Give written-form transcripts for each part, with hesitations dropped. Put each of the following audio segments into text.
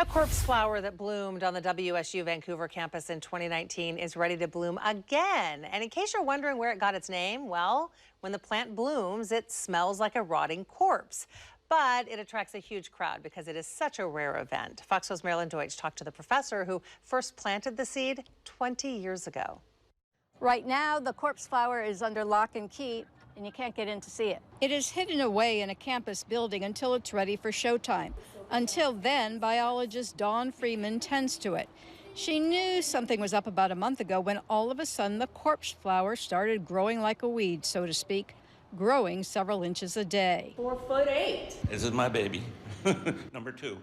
A corpse flower that bloomed on the WSU Vancouver campus in 2019 is ready to bloom again. And in case you're wondering where it got its name, well, when the plant blooms, it smells like a rotting corpse. But it attracts a huge crowd because it is such a rare event. Fox 12's Marilyn Deutsch talked to the professor who first planted the seed 20 years ago. Right now, the corpse flower is under lock and key, and you can't get in to see it. It is hidden away in a campus building until it's ready for showtime. Until then, biologist Dawn Freeman tends to it. She knew something was up about a month ago when all of a sudden the corpse flower started growing like a weed, so to speak, growing several inches a day. 4'8". This is my baby, number 2.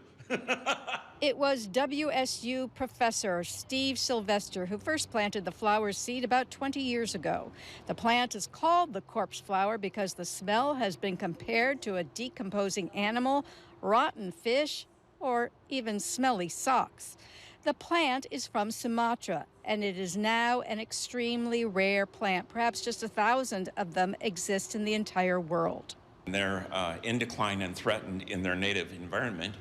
It was WSU professor Steve Sylvester who first planted the flower seed about 20 years ago. The plant is called the corpse flower because the smell has been compared to a decomposing animal, rotten fish, or even smelly socks. The plant is from Sumatra, and it is now an extremely rare plant. Perhaps just 1,000 of them exist in the entire world. They're in decline and threatened in their native environment.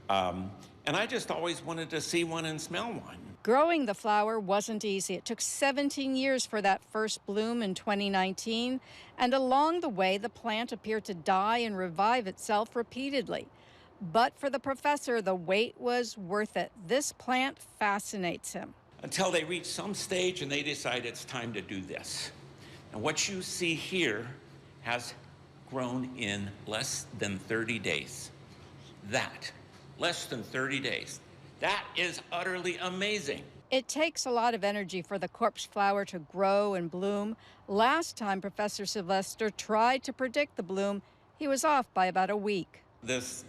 And I just always wanted to see one and smell one. Growing the flower wasn't easy. It took 17 years for that first bloom in 2019. And along the way, the plant appeared to die and revive itself repeatedly. But for the professor, the wait was worth it. This plant fascinates him. Until they reach some stage and they decide it's time to do this. And what you see here has grown in less than 30 days. Less than 30 days. That is utterly amazing. It takes a lot of energy for the corpse flower to grow and bloom. Last time Professor Sylvester tried to predict the bloom, he was off by about a week. This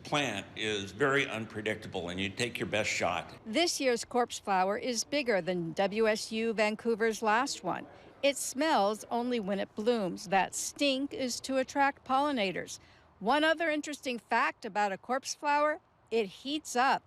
plant is very unpredictable, and you take your best shot. This year's corpse flower is bigger than WSU Vancouver's last one. It smells only when it blooms. That stink is to attract pollinators. One other interesting fact about a corpse flower, it heats up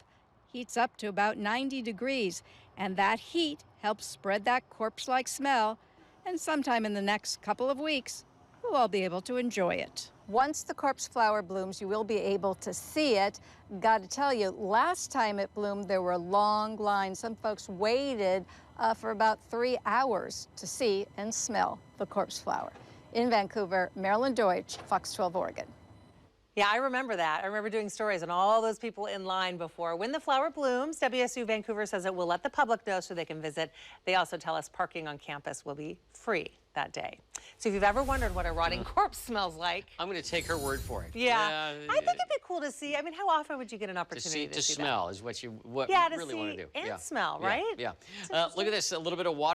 to about 90 degrees, and that heat helps spread that corpse-like smell, and sometime in the next couple of weeks, we'll all be able to enjoy it. Once the corpse flower blooms, you will be able to see it. Got to tell you, last time it bloomed, there were long lines. Some folks waited for about 3 hours to see and smell the corpse flower. In Vancouver, Marilyn Deutsch, Fox 12 Oregon. Yeah, I remember that. I remember doing stories on all those people in line before. When the flower blooms, WSU Vancouver says it will let the public know so they can visit. They also tell us parking on campus will be free that day. So if you've ever wondered what a rotting corpse smells like. I'm going to take her word for it. Yeah. I think it'd be cool to see. I mean, how often would you get an opportunity to see smell is what you really want to do. And smell, right? Yeah. Look at this, a little bit of water.